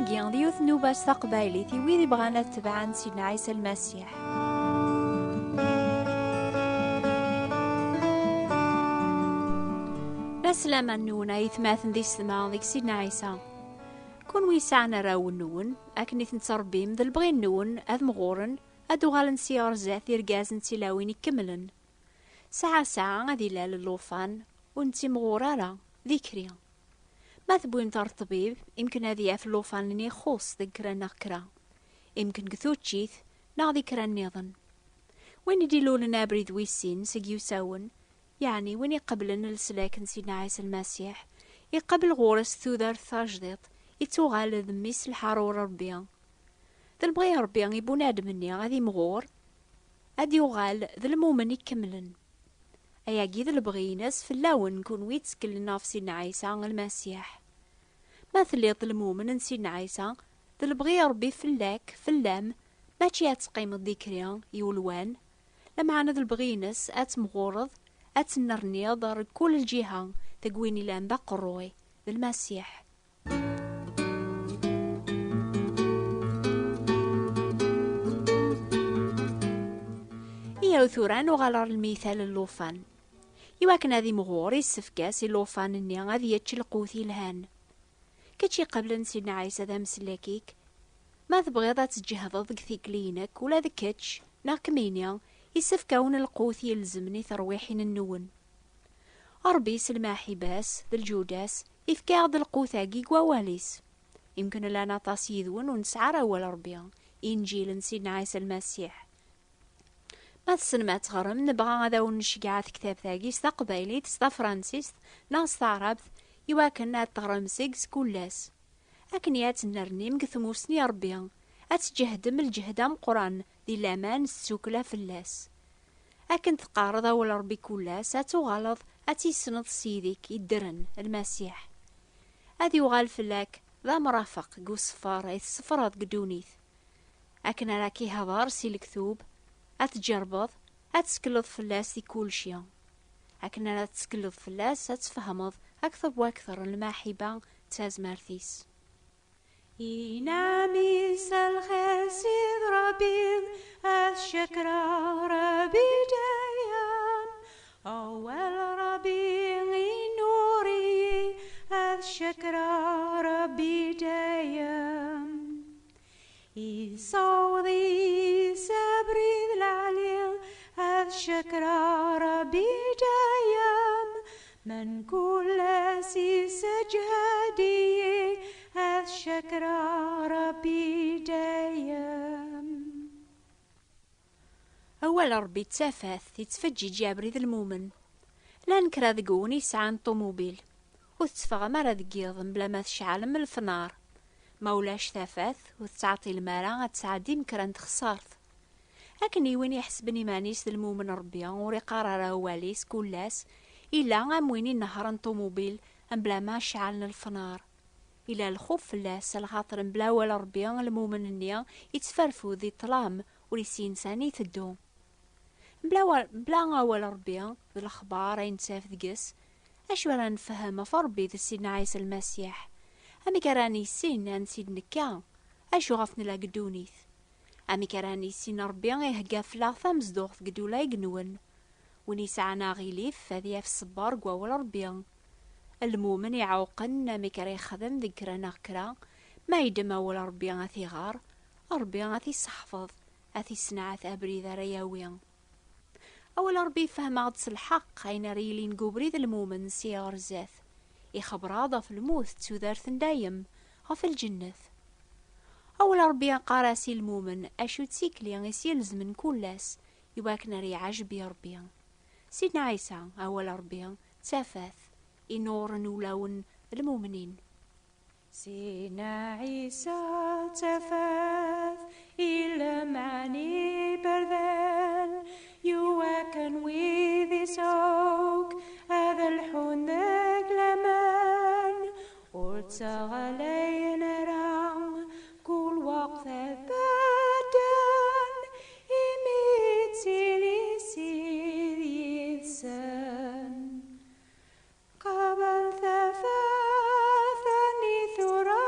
Wigi ديوث نوباس تقبايلي ويدي بغانا تبعان سيدنا عيسى المسيح. نسلم نونا يثماثن دي السماء ديك سيدنا عيسى. كون ويسعنا راو نون أكني تنتربيم ذا البغي نون أذ مغورن أدو غالن سيار زاث يرقازن تلاوين يكملن. ساعة غادي لال اللوفان ونتي مغورارا ذكريا. ما تبوين ترطبيب يمكن هذه يعف اللوفان لني خوص ذكرا نغكرا. يمكن كثوتشيث نا ذكرا النظن. وين يديلو لنا بريد ويسين سيجيو ساون يعني وين يقبلن السلاك سيدنا عيسى المسيح يقبل غورس ثوذر ثاجديط يتوغال ذميس الحارور ربيا. ذا البغي ربيا يبون ادمني غادي مغور غادي يوغال ذا المؤمن يكملن. أياكي ذا البغي ناس في اللون كون ويتسكلنا في سيدنا عيسى المسيح. ما ثليط المؤمن سيدنا عيسى ذا البغي ربي فلاك فلام ماشي اتقيم الذكريا يولوان لمعنا ذا البغي ناس اتمغورض اتنرني ضر كل الجهة تقويني لان ذا قروي ذا المسيح. إيا ثوران وغالر المثال اللوفان يواكن هذي مغور يسفكاس اللوفان اني غادي يتشي القوثي الهان كتشي قبل سيدنا عيسى ذا مسلاكيك ما تبغيض تجهض ذك ثيكلينك ولا ذكتش ناك مينيا يسفكاون القوثي يلزمني ثرويحين النون. أربي سلماحي باس ذا الجوداس يفكاغ ذا القوثاقي قواليس يمكن لنا تصيدون ونسعر أول ربيا إنجيل سيدنا عيسى المسيح. ما تسلمات تغرم نبغى هذا ونشجع كتاب ثاقي ستا قبايلي ستا فرانسيس ناس تعرب يواكن تغرم سيكس كولاس أكنيات النرني مكثموسني ربيا أتجهدم الجهدام قران دي الأمان السوكلة في اللاس أكن تقارض أول ربي كولاس أتوغالض أتيسند سيديك يدرن المسيح أدي يغال فلاك ذا مرافق قو صفار أي صفرات قدونيث أكن راكي هضار سي الكثوب أتجربض أتسكلض فلاس دي كل شيء أكن لا تسكلض فلاس أتفهمض أكثر وأكثر المحبة تاز مارثيس. إناميس الخير سيد ربي الشكر ربي دايم أول ربي نوري الشكر ربي دايم يصوضي سبري العليل الشكر ربي دايم من كل سجهدي الشكر ربي دايم. أول ربي تسافث يتفجي جابري ذا المؤمن لا نكرا ذقون يسعان طوموبيل وتتفغ مرا ذقيض بلا ما تشعل من الفنار مولاش ثافث وتعطي المرا غتسعدي مكرا تخسارث أكني وين يحسبني مانيس ذا المؤمن ربيا وري قرار واليس كولاس إلا غامويني نهران طوموبيل بلا ما شعلنا الفنار إلى الخوف فلاس الخاطر بلا ولا ربيا المؤمن النيا يتفرفو ذي طلام وريسين ساني تدو بلا ولا ربيا ذي الأخبار أين تاف ذقس أشو راه نفهم فربي ذي سيدنا عيسى المسيح أمي كراني سين عن سيد نكا أشو غفن لا قدونيث أمي كراني سين ربيا يهقا فلاثة مزدوغ قدو لا يقنون وني سعنا غيليف هذي في الصبار قوا ربيا المؤمن يعوقن أمي كرا يخدم ذكرا نغكرا ما يدم أول ربيا غاثي غار ربيا غاثي صحفظ غاثي سنعات أبري ذا رياويا أول ربي فهم عدس الحق أين ريلين قبري ذا المؤمن سيار زاث يخبر هذا في الموت تودارث دايم غف الجنث أول ربي قاراسي المؤمن أشو تسيكلي يسيلز من كلاس يواكنا ري عجبي ربي سيدنا عيسى أول ربي تافاث إنور نولون المؤمنين. سيدنا عيسى تفاث إلى معني برذل يواكن ويذي سوق هذا الحنك لمن وتغلين رام كل وقت بدن يميت سيلي سيدي يتسن قبل ثفاثني ثرى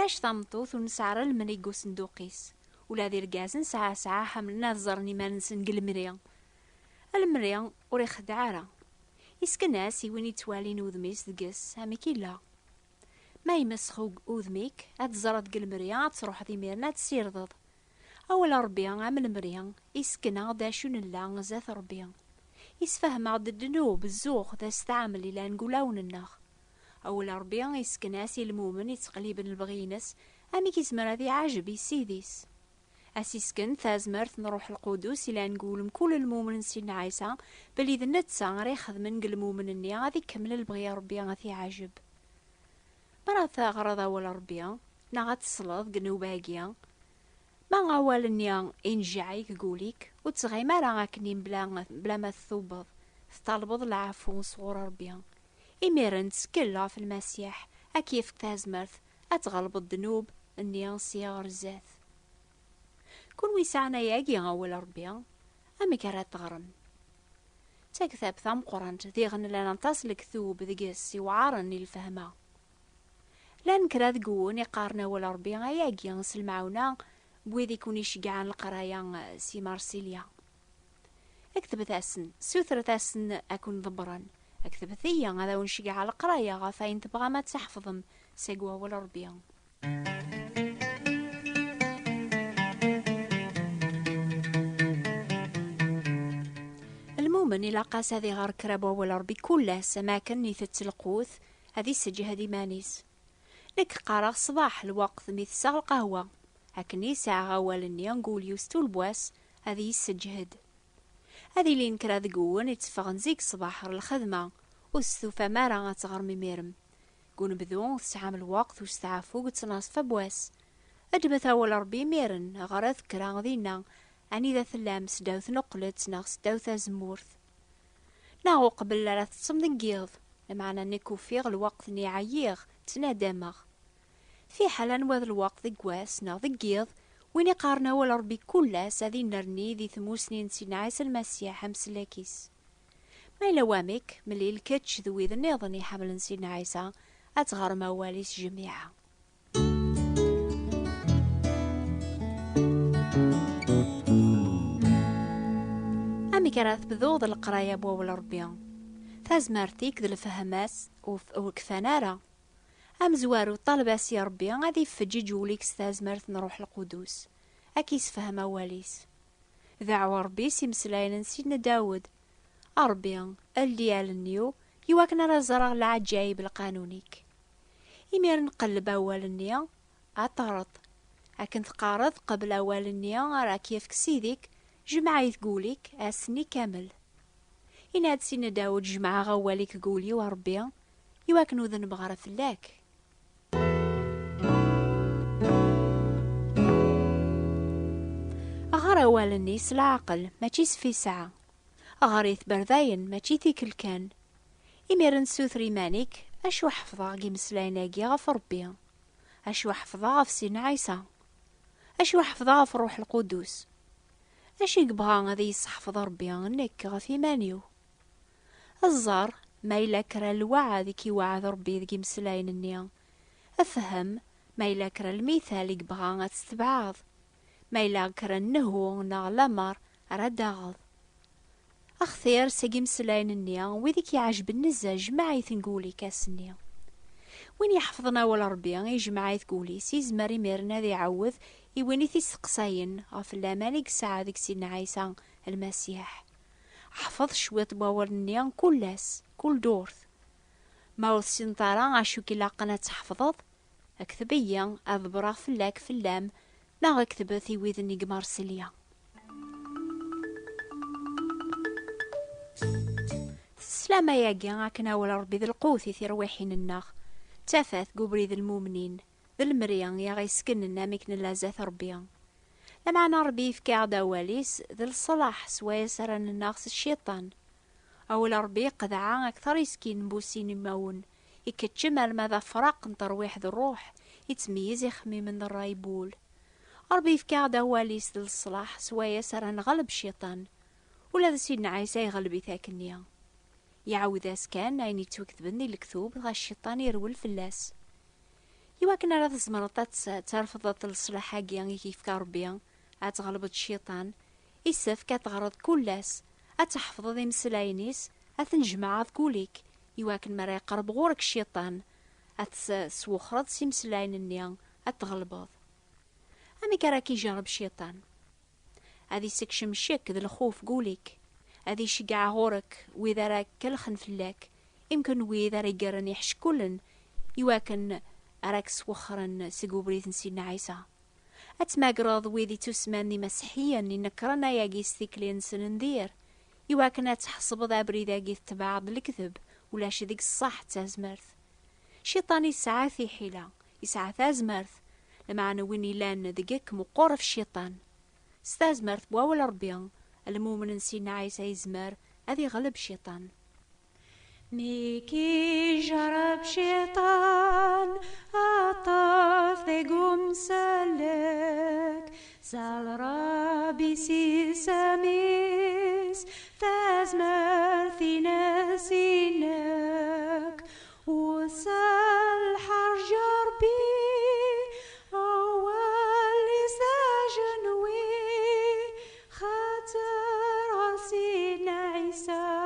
ولاش تمطوث ونسعر المنيق وصندوقيس، ولا ذي رقاز ساعة حملنا ظرني ما نسن المريا. المريا وري خدعارة يسكناس وين يتوالين وذميس دقس هامي كيلا ما يمسخو وذميك اتزرد المريا تروح ذي ميرنا تسيرضض. أول ربيا عام المريا يسكنا داشون الله زات ربيا يسفهم عد الدنوب الزوخ ذا استعمل إلا نقولاون النخ. أول ربيا يسكناسي المؤمن يتقليب البغينس أمي كيزمر هذي عاجب يسيديس. أسيسكن ثازمرت نروح القدوس إلا نقول كل المؤمن سيدنا عيسى بل إذا نتسا غير خدمن المؤمن إني غادي كمل البغيا ربيا غاثي عاجب. مرة غرض أول ربيا نغات الصلاة قنو باقيا ما غوال إني إنجعيك قوليك وتغي ما راكني بلا ما تثوبض تطالبض العفو صغور ربيا. إميرن تسكلا في المسيح أكيف تازمرت أتغلب الذنوب إني صياغر الزاث. كون ويسعنا ياقي أول ربيا أمي كرات تغرن تكثب ثم قرنت ذيغن لنا تصلك ثوب ذقس وعارني الفهمة لان كرات قون يقارنا أول ربيا ياقي نسل معونا بويذي كون يشقعان القرايا سي مارسيليا. اكتبت أسن سوثرت أسن أكون ضبرا اكتبت هي هذا ونشقع على القرايا غافين تبغى ما تحفظهم سيقوا أول ربيا. المؤمن إلا قاس هذي غار كراب أول ربي كله سماكن نيثت القوث هذي السجي هذي مانيس لك قارغ صباح الوقت ميثسا القهوة هكني ساعة غوالني نقول يوستو البواس هذي يسجهد هذي لين كراد قوان يتفغن زيك صباح الخدمة وستوفى مارا غتغر ميرم قون بذون تسعام الوقت وستعا فوق تناصف بواس أدبت أول ربي ميرن غرث كرا ذينا أني ذا ثلام سداوث نقلت ناغ سداوث زمورث ناغو قبل لا تصمد نقيض لمعنا نيكو فيغ الوقت ني عييغ تنادمغ في حالا وذ الوقت ذقواس ناغ ذقيض وين يقارنا ولا ربي كلها ساذي نرني ذي ثموسنين سيدنا عيسى المسيح مسلاكيس ما إلا وامك ملي الكتش ذوي ذا نيضني حمل سيدنا عيسى أتغار مواليس جميعا. أمي كانت بذوض القراية بوال ربيا ثازمارتيك ذا الفهماس وكفانارا أم زوارو طالباس يا ربي غادي يفجي جوليك ستازمرت نروح القدوس أكيس فهم واليس ذعو ربي سيمسلاين سيدنا داود أربيا الديال النيو يواكنا رزرغ العجايب القانونيك إمير نقلب أول النيا أطرد أكن تقارض قبل أول النيا راه كيف كسيديك جمعة يتقوليك أسني كامل إن هاد سيدنا داود جمعة غواليك قولي وربيا يواكنو ذنب غرف اللاك أغار والنيس العقل ماشي في ساعة أغاريث برذاين ماشي تيكل كان إميرن سوثري مانيك أشو حفظا مسلايناكي غف ربيا أشو حفظا غف سيدنا عيسى أشو حفظا غف روح القدوس أشي يقبغا غادي يصحفظ ربيا نك غف إيمانيو الزار ما إلا كرا الوعى ذيك يوعد ربي ذيك مسلاين النيا أفهم ما إلا كرا المثال يقبغا غتستبعاض ما إلا كرا النهو ناغ لامر رداغض أخثير ساقي مسلاين النيا وذيك يعجب النزاج معي تنقولي كاس النيا وين يحفظنا ولا ربي يجمع تقولي سيزمري ميرنا ذي عوض يويني تيسقساين غف اللامالك ساعة ذيك سيدنا عيسى المسيح حفظ شوية باور النيا كلاس كل دورث ما وثسين طارا عشو كي لاقنا تحفظض اكتبيا اذبرا فلاك فلام ناغ اكتبثي ويذني قمارسليا السلامة ياقي غاكنا ولا ربي ذي القوثي في رويحين الناغ تافات قبري ذي المؤمنين ذي المريان يا غيسكننا ميكن لازاث ربيان لمعنا ربي في كاعدا واليس ذي الصلاح سوايا سرن الناغس الشيطان أول ربي قذعا أكثر يسكين بوسين ماون يكتشمل ماذا فراق ترويح ذي الروح يتميز يخمي من الرايبول ربي في كاعدا واليس ذي الصلاح سوايا سرن غلب الشيطان ولا ذي سيدنا عيسى يغلب ذاك النيا يعاود اسكان عيني توكتبني الكتوب غا الشيطان يرول فلاس إوا كنا راه تزمر ترفض الصلاح حاجي كيف ربي أتغلب الشيطان يسف كتغرض كلاس أتحفظ ذي مسلاينيس أتنجمع كوليك إوا كان مرا يقرب غورك الشيطان أتسوخرض سي مسلاين النيا أتغلبض أمي كراكي يجرب الشيطان هذي سكشم الشك ذا الخوف قوليك هذي يشقع غورك وإذا راك كالخن فلاك يمكن وإذا ريقرن يحش كلن إوا كان راك سوخرن سيقوبريث نسينا عيسى أتماقراض ويدي تسماني مسيحيا نكرنا ياقيس ثيكلين سنندير إوا كنا تحسب ذا بريداقي تبعض الكذب ولا شديك الصح تازمرث شيطاني يسعى في حيلة يسعى تازمرث لمعنى وين لان دقيك مقورف الشيطان ستازمرث بواول ربيان المؤمن نسينا عيسى يزمر أذي غلب الشيطان ميكي جرب شيطان عطاف ذيقوم سالك سال ربي سي ساميس تازمر في ناسينك وسال حرج ربي أول ساجنوي خاطر سيدنا عيسى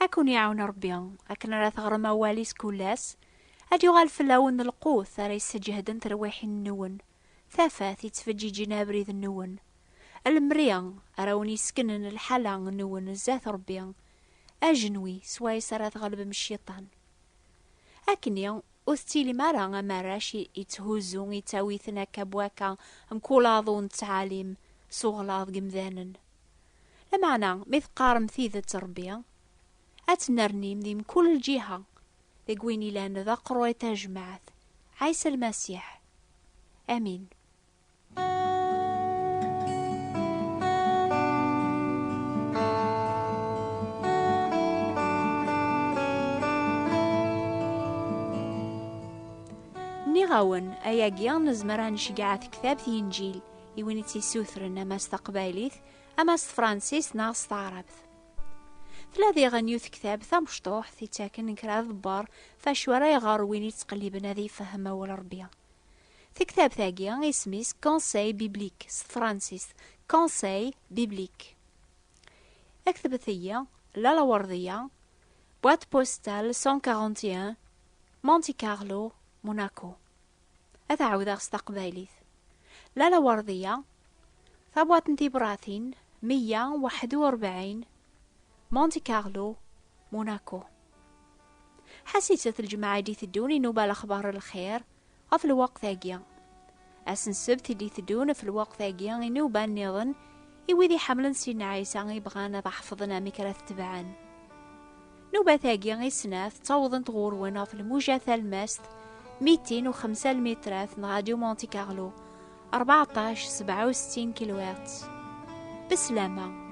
أكون يعاون ربي أكن راه ثغرم واليس كلاس أدي غالف اللون القوث راه يسجهدن ترويح النون ثافات يتفجي جنابريذ النون المريا راوني سكنن الحلا النون الزاث ربي أجنوي سوايس راه تغلب من الشيطان أكني أستيلي مرا مراش يتهوزو يتاويثنا كبواكا مكولاضو نتعاليم صغلاض قمذانن لمعنى مثقار مثيذة ربي أتنرني من كل جهة ذقويني لان ذا قروي تجمعت عيسى المسيح آمين. نيغاون أياقيا نزمران شقاعات كتاب في إنجيل يويني تيسوثرن أما استقباليث أما فرانسيس ناس تعربث ثلاثي غنيوث كتاب ثمشطوح تاكن نكرا ضبار فاشورا يغار ويني تقليبنا ذي فهم أول ربيع في كتاب ثاقيا اسميس كونساي بيبليك فرانسيس كونساي بيبليك اكتب ثيا لالا وردية بوات بوستال 141 مونتي كارلو موناكو أتعود استقباليث لالا وردية ثابوات نتي براثين 141 مونتي كارلو موناكو. حسيت الجماعة دي تدوني نوبة الأخبار الخير في الوقت ثاقيا أسن سبت دي تدون في الوقت ثاقيا نوبة النظن يوذي حمل سينا عيسى يبغانا تحفظنا مكرة تبعان نوبة ثاقيا يسناث تعوضن تغور ونا في الموجة الماست 205 مترات راديو مونتي كارلو 1467 كيلوهرتز. بسلامة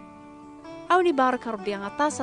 أولي بارك ربي عطاس